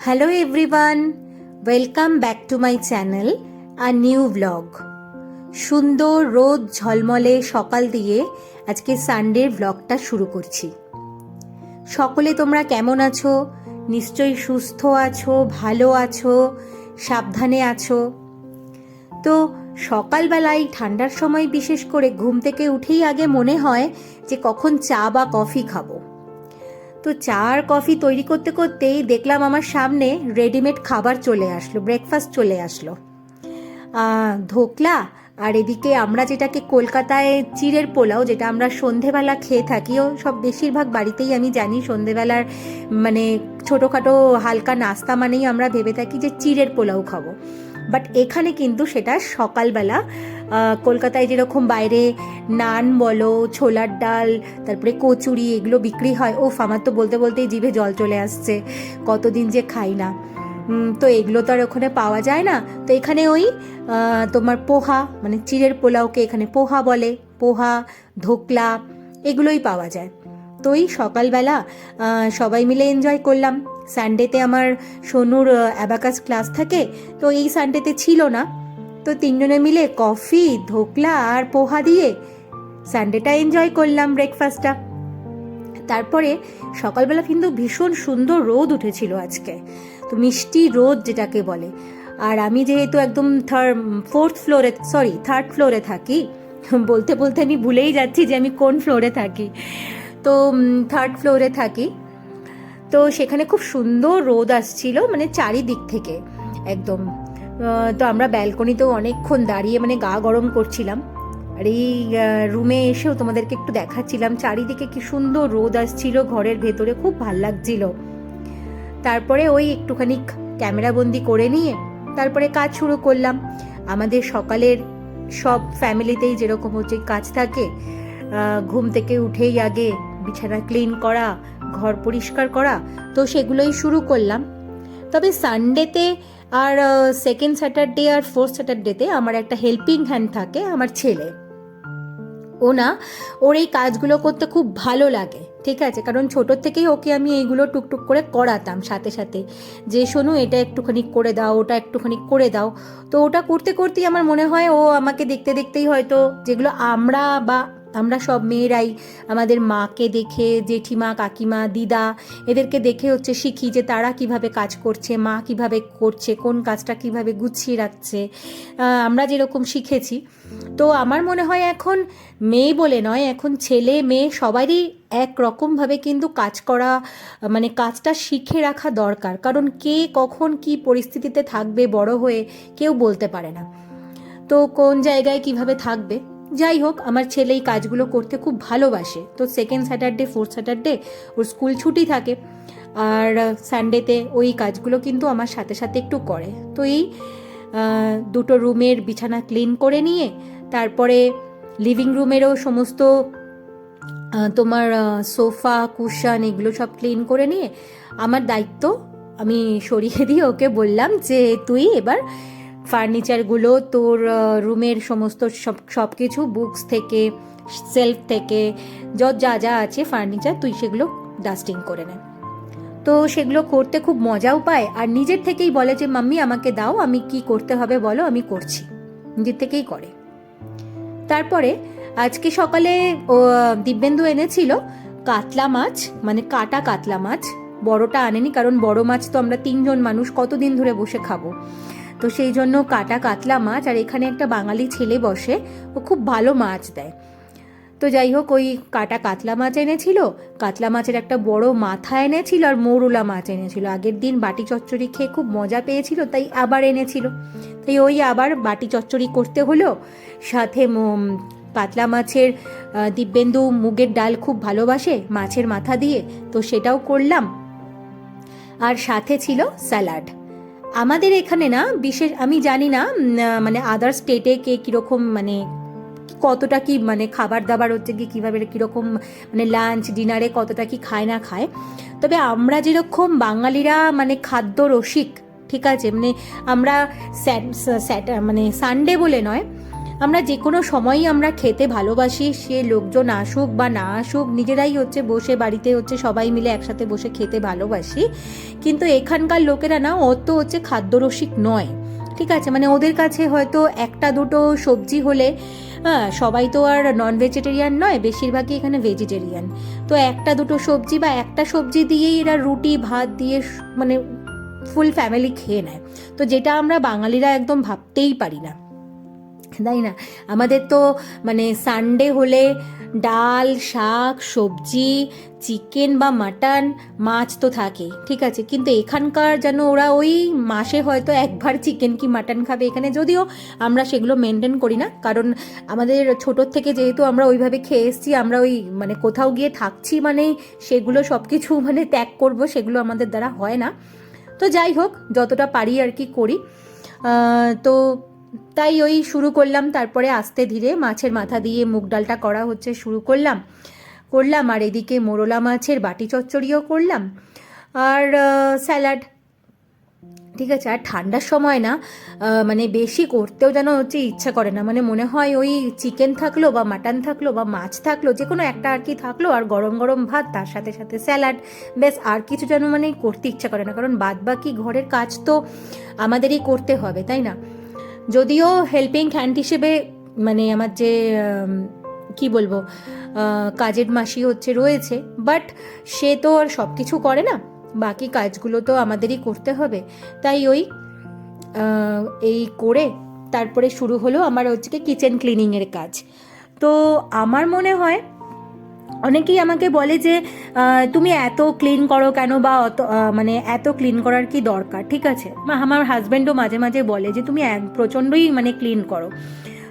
Hello everyone, welcome back to my channel, a new vlog. সুন্দর রোদ ঝলমলে সকাল দিয়ে আজকে সানডের ভ্লগটা শুরু করছি। সকলে তোমরা কেমন আছো? নিশ্চয়ই সুস্থ আছো, ভালো আছো, সাবধানে আছো। তো সকালবেলায় ঠান্ডার সময় বিশেষ করে ঘুম থেকে উঠেই আগে মনে হয় যে কখন চা বা কফি খাবো। তো চা আর কফি তৈরি করতে করতেই দেখলাম আমার সামনে রেডিমেড খাবার চলে আসলো, ব্রেকফাস্ট চলে আসলো। ধোকলা আর এদিকে আমরা যেটাকে কলকাতায় চিড়ের পোলাও, যেটা আমরা সন্ধেবেলা খেয়ে থাকি, ও সব বেশিরভাগ বাড়িতেই আমি জানি সন্ধেবেলার মানে ছোটোখাটো হালকা নাস্তা মানেই আমরা ভেবে থাকি যে চিড়ের পোলাও খাবো। বাট এখানে কিন্তু সেটা সকালবেলা কলকাতায় যেরকম বাইরে নান বলো, ছোলার ডাল, তারপরে কচুরি এগুলো বিক্রি হয়, ওফ আমার তো বলতে বলতেই জিভে জল চলে আসছে, কতদিন যে খাই না। তো এগুলো তো আর ওখানে পাওয়া যায় না। তো এখানে ওই তোমার পোহা, মানে চিড়ের পোলাওকে এখানে পোহা বলে, পোহা, ধোকলা এগুলোই পাওয়া যায়। তো এই সকালবেলা সবাই মিলে এনজয় করলাম। সানডেতে আমার সোনুর অ্যাবাকাস ক্লাস থাকে, তো এই সানডেতে ছিল না। তো তিনজনে মিলে কফি, ধোকলা আর পোহা দিয়ে সানডেটা এনজয় করলাম, ব্রেকফাস্টটা। তারপরে সকালবেলা কিন্তু ভীষণ সুন্দর রোদ উঠেছিল আজকে, তো মিষ্টি রোদ যেটাকে বলে। আর আমি যেহেতু একদম থার্ড ফ্লোরে থাকি, বলতে বলতে আমি ভুলেই যাচ্ছি যে আমি কোন ফ্লোরে থাকি। তো থার্ড ফ্লোরে থাকি, তো সেখানে খুব সুন্দর রোদ আসছিল, মানে চারিদিক থেকে একদম। তো আমরা ব্যালকনিতেও অনেকক্ষণ দাঁড়িয়ে মানে গা গরম করছিলাম। আর এই রুমে এসেও তোমাদেরকে একটু দেখাচ্ছিলাম চারিদিকে কি সুন্দর রোদ আসছিল, ঘরের ভেতরে খুব ভাল লাগছিল। তারপরে ওই একটুখানি ক্যামেরাবন্দি করে নিয়ে তারপরে কাজ শুরু করলাম। আমাদের সকালের সব ফ্যামিলিতেই যেরকম হচ্ছে কাজ থাকে, ঘুম থেকে উঠেই আগে বিছানা ক্লিন করা, ঘর পরিষ্কার করা, তো সেগুলোই শুরু করলাম। তবে সানডেতে আর সেকেন্ড স্যাটারডে আর ফোর্থ স্যাটারডেতে আমার একটা হেল্পিং হ্যান্ড থাকে, আমার ছেলে। ওর এই কাজগুলো করতে খুব ভালো লাগে, ঠিক আছে, কারণ ছোটোর থেকেই ওকে আমি এইগুলো টুকটুক করে করাতাম সাথে সাথে, যে শোনো এটা একটুখানি করে দাও, ওটা একটুখানি করে দাও। তো ওটা করতে করতেই আমার মনে হয় ও আমাকে দেখতে দেখতেই হয়তো যেগুলো আমরা সব মেয়েরাই আমাদের মাকে দেখে, জেঠিমা, কাকিমা, দিদা এদেরকে দেখে হচ্ছে শিখি যে তারা কিভাবে কাজ করছে, মা কিভাবে করছে, কোন কাজটা কিভাবে গুছিয়ে রাখছে, আমরা যেরকম শিখেছি। তো আমার মনে হয় এখন মেয়ে বলে নয়, এখন ছেলে মেয়ে সবারই একরকমভাবে কিন্তু কাজ করা, মানে কাজটা শিখে রাখা দরকার। কারণ কে কখন কি পরিস্থিতিতে থাকবে বড় হয়ে কেউ বলতে পারে না, তো কোন জায়গায় কিভাবে থাকবে। যাই হোক, আমার ছেলে এই কাজগুলো করতে খুব ভালোবাসে। তো সেকেন্ড স্যাটারডে, ফোর্থ স্যাটারডে ওর স্কুল ছুটি থাকে, আর সানডেতে ওই কাজগুলো কিন্তু আমার সাথে সাথে একটু করে। তো এই দুটো রুমের বিছানা ক্লিন করে নিয়ে তারপরে লিভিং রুমেরও সমস্ত তোমার সোফা, কুশন এগুলো সব ক্লিন করে নিয়ে আমার দায়িত্ব আমি সরিয়ে দিয়ে ওকে বললাম যে তুই এবার ফার্নিচারগুলো, তোর রুমের সমস্ত সব কিছু, বুকস থেকে, সেলফ থেকে যা যা আছে ফার্নিচার, তুই সেগুলো ডাস্টিং করে নে। তো সেগুলো করতে খুব মজাও পায়, আর নিজের থেকেই বলে যে মাম্মি আমাকে দাও, আমি কি করতে হবে বলো, আমি করছি, নিজের থেকেই করে। তারপরে আজকে সকালে দিব্যেন্দু এনেছিল কাতলা মাছ, মানে কাটা কাতলা মাছ, বড়টা আনেনি, কারণ বড় মাছ তো আমরা তিনজন মানুষ কতদিন ধরে বসে খাবো, তো সেই জন্য কাটা কাতলা মাছ। আর এখানে একটা বাঙালি ছেলে বসে, ও খুব ভালো মাছ দেয়। তো যাই হোক, ওই কাটা কাতলা মাছ এনেছিল, কাতলা মাছের একটা বড় মাথা এনেছিল, আর মৌরলা মাছ এনেছিল। আগের দিন বাটি চচ্চড়ি খেয়ে খুব মজা পেয়েছিল, তাই আবার এনেছিল। তাই ওই আবার বাটি চচ্চড়ি করতে হলো। সাথে কাতলা মাছের, দিব্যেন্দু মুগের ডাল খুব ভালোবাসে মাছের মাথা দিয়ে, তো সেটাও করলাম। আর সাথে ছিল স্যালাড। আমাদের এখানে না বিশেষ, আমি জানি না মানে আদার স্টেটে কে কীরকম, মানে কতটা কি মানে খাবার দাবার হচ্ছে কি কীভাবে কীরকম, মানে লাঞ্চ ডিনারে কতটা কি খায় না খায়। তবে আমরা যেরকম বাঙালিরা মানে খাদ্য রসিক, ঠিক আছে, মানে আমরা মানে সানডে বলে নয়, আমরা যে কোনো সময়ই আমরা খেতে ভালোবাসি, সে লোকজন আসুক বা না আসুক, নিজেরাই হচ্ছে বসে বাড়িতে হচ্ছে সবাই মিলে একসাথে বসে খেতে ভালোবাসি। কিন্তু এখানকার লোকেরা না অত হচ্ছে খাদ্যরসিক নয়, ঠিক আছে, মানে ওদের কাছে হয়তো একটা দুটো সবজি হলে, হ্যাঁ সবাই তো আর নন ভেজিটেরিয়ান নয়, বেশিরভাগই এখানে ভেজিটেরিয়ান, তো একটা দুটো সবজি বা একটা সবজি দিয়েই এরা রুটি ভাত দিয়ে মানে ফুল ফ্যামিলি খেয়ে নেয়। তো যেটা আমরা বাঙালিরা একদম ভাবতেই পারি না, তাই না? আমাদের তো মানে সানডে হলে ডাল শাক সবজি, চিকেন বা মাটন, মাছ তো থাকে, ঠিক আছে, কিন্তু এখানকার যেন ওরা ওই মাসে হয়তো একবার চিকেন কি মাটন খাবে এখানে, যদিও আমরা সেগুলো মেনটেন করি না, কারণ আমাদের ছোটোর থেকে যেহেতু আমরা ওইভাবে খেয়ে এসেছি, আমরা ওই মানে কোথাও গিয়ে থাকছি মানে সেগুলো সব কিছু মানে ত্যাগ করব, সেগুলো আমাদের দ্বারা হয় না। তো যাই হোক, যতটা পারি আর কি করি। তো তাই ওই শুরু করলাম, তারপরে আস্তে ধীরে মাছের মাথা দিয়ে মুগ ডালটা করা হচ্ছে শুরু করলাম, আর এদিকে মোরলা মাছের বাটি চচ্চড়িও করলাম, আর স্যালাড, ঠিক আছে। আর ঠান্ডার সময় না মানে বেশি করতেও যেন হচ্ছে ইচ্ছা করে না, মানে মনে হয় ওই চিকেন থাকলো বা মাটন থাকলো বা মাছ থাকলো, যে কোনো একটা আর কি থাকলো, আর গরম গরম ভাত, তার সাথে সাথে স্যালাড, বেশ আর কিছু যেন মানে করতে ইচ্ছা করে না, কারণ বাদ বাকি ঘরের কাজ তো আমাদেরই করতে হবে, তাই না? যদিও হেল্পিং হ্যান্ড হিসেবে মানে আমার যে কি বলবো কাজের মাসি হচ্ছে রয়েছে, বাট সে তো আর সব কিছু করে না, বাকি কাজগুলো তো আমাদেরই করতে হবে। তাই ওই এই করে তারপরে শুরু হলো আমার হচ্ছে কি কিচেন ক্লিনিংয়ের কাজ। তো আমার মনে হয় অনেকেই আমাকে বলে যে তুমি এত ক্লিন করো কেন, বা অত মানে এত ক্লিন করার কি দরকার, ঠিক আছে, আমার হাজব্যান্ডও মাঝে মাঝে বলে যে তুমি প্রচণ্ডই মানে ক্লিন করো।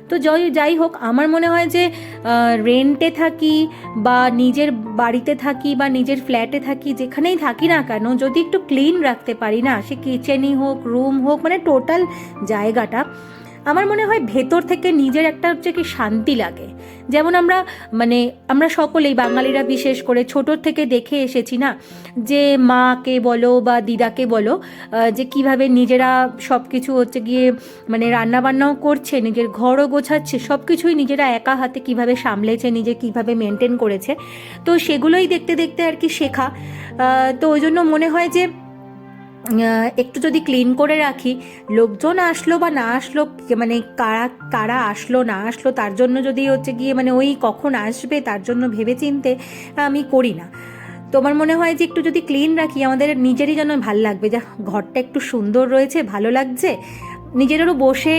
তো যাই হোক, আমার মনে হয় যে রেন্টে থাকি বা নিজের বাড়িতে থাকি বা নিজের ফ্ল্যাটে থাকি, যেখানেই থাকি না কেন, যদি একটু ক্লিন রাখতে পারি না, সে কিচেনই হোক রুম হোক, মানে টোটাল জায়গাটা, আমার মনে হয় ভেতর থেকে নিজের একটা হচ্ছে কি শান্তি লাগে। যেমন আমরা সকলেই বাঙালিরা বিশেষ করে ছোটোর থেকে দেখে এসেছি না, যে মাকে বলো বা দিদাকে বলো যে কিভাবে নিজেরা সব কিছু হচ্ছে গিয়ে মানে রান্নাবান্নাও করছে, নিজের ঘরও গোছাচ্ছে, সব কিছুই নিজেরা একা হাতে কিভাবে সামলেছে, নিজে কিভাবে মেনটেন করেছে, তো সেগুলোই দেখতে দেখতে আর কি শেখা। তো ওই জন্য মনে হয় যে একটু যদি ক্লিন করে রাখি, লোকজন আসলো বা না আসলো, মানে কারা কারা আসলো না আসলো তার জন্য যদি হচ্ছে গিয়ে মানে ওই কখন আসবে তার জন্য ভেবে চিনতে আমি করি না। তো আমার মনে হয় যে একটু যদি ক্লিন রাখি, আমাদের নিজেরই যেন ভাল লাগবে, যে ঘরটা একটু সুন্দর রয়েছে, ভালো লাগছে, নিজেরও বসে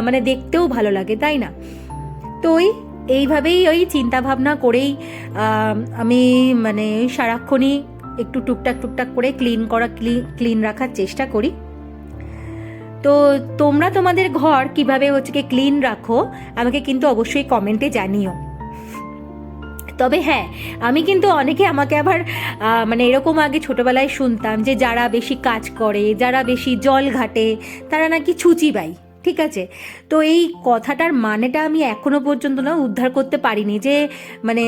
মানে দেখতেও ভালো লাগে, তাই না? তো এইভাবেই ওই চিন্তা ভাবনা করেই আমি মানে সারাক্ষণই একটু টুকটাক টুকটাক করে ক্লিন রাখার চেষ্টা করি। তো তোমরা তোমাদের ঘর কিভাবে হচ্ছে কি ক্লিন রাখো আমাকে কিন্তু অবশ্যই কমেন্টে জানিও। তবে হ্যাঁ, আমি কিন্তু অনেকে আমাকে আবার মানে এরকম আগে ছোটোবেলায় শুনতাম যে যারা বেশি কাজ করে, যারা বেশি জল ঘাটে, তারা নাকি ছুঁচিবাই, ঠিক আছে। তো এই কথাটার মানেটা আমি এখনো পর্যন্ত না উদ্ধার করতে পারিনি, যে মানে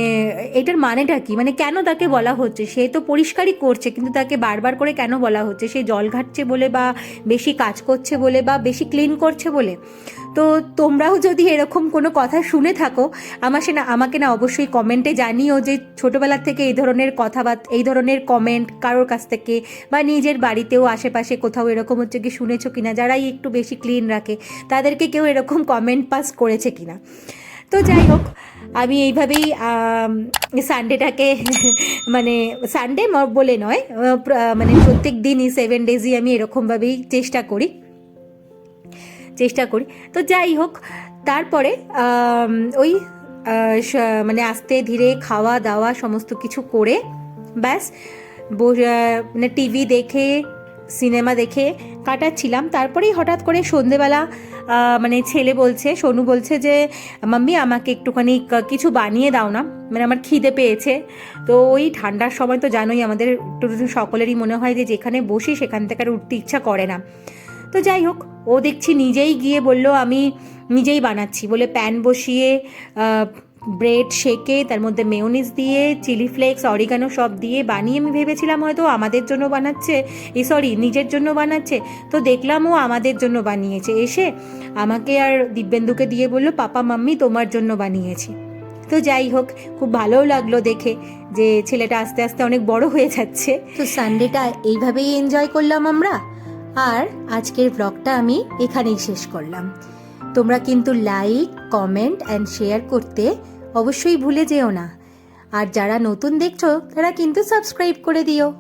এটার মানেটা কি, মানে কেন তাকে বলা হচ্ছে, সে তো পরিষ্কারই করছে, কিন্তু তাকে বারবার করে কেন বলা হচ্ছে, সে জল ঘাটছে বলে বা বেশি কাজ করছে বলে বা বেশি ক্লিন করছে বলে। তো তোমরাও যদি এরকম কোনো কথা শুনে থাকো আমাকে না অবশ্যই কমেন্টে জানিও, যে ছোটোবেলা থেকে এই ধরনের কথাবার্তা, এই ধরনের কমেন্ট কারোর কাছ থেকে বা নিজের বাড়িতেও আশেপাশে কোথাও এরকম হচ্ছে কি শুনেছো কিনা, যারাই একটু বেশি ক্লিন রাখে তাদেরকে কেউ এরকম কমেন্ট পাস করেছে কিনা। তো যাই হোক, আমি এইভাবেই সানডেটাকে মানে সানডে বলে নয়, মানে প্রত্যেক দিনই 7 ডেজই আমি এরকমভাবেই চেষ্টা করি। তো যাই হোক, তারপরে ওই মানে আস্তে ধীরে খাওয়া দাওয়া সমস্ত কিছু করে ব্যাস মানে টিভি দেখে সিনেমা দেখে কাটাচ্ছিলাম। তারপরেই হঠাৎ করে সন্ধেবেলা মানে সোনু বলছে যে মাম্মি আমাকে একটুখানি কিছু বানিয়ে দাও না, মানে আমার খিদে পেয়েছে। তো ওই ঠান্ডার সময় তো জানোই আমাদের একটু সকলেরই মনে হয় যে যেখানে বসি সেখান থেকে আর উঠতে ইচ্ছা করে না। তো যাই হোক, ও দেখছি নিজেই গিয়ে বলল আমি নিজেই বানাচ্ছি বলে প্যান বসিয়ে ব্রেড সেকে তার মধ্যে মেয়োনিজ দিয়ে চিলি ফ্লেক্স অরিগানো সব দিয়ে বানিয়ে আমি ভেবেছিলাম হয়তো আমাদের জন্য বানাচ্ছে, নিজের জন্য বানাচ্ছে। তো দেখলাম ও আমাদের জন্য বানিয়েছে। এসে আমাকে আর দিব্যেন্দুকে দিয়ে বললো, পাপা মাম্মি তোমার জন্য বানিয়েছি। তো যাই হোক, খুব ভালোও লাগলো দেখে যে ছেলেটা আস্তে আস্তে অনেক বড় হয়ে যাচ্ছে। তো সানডেটা এইভাবেই এনজয় করলাম আমরা। আর আজকের ব্লগটা আমি এখানেই শেষ করলাম। তোমরা কিন্তু লাইক, কমেন্ট অ্যান্ড শেয়ার করতে অবশ্যই ভুলে যেও না। আর যারা নতুন দেখছো তারা কিন্তু সাবস্ক্রাইব করে দিও।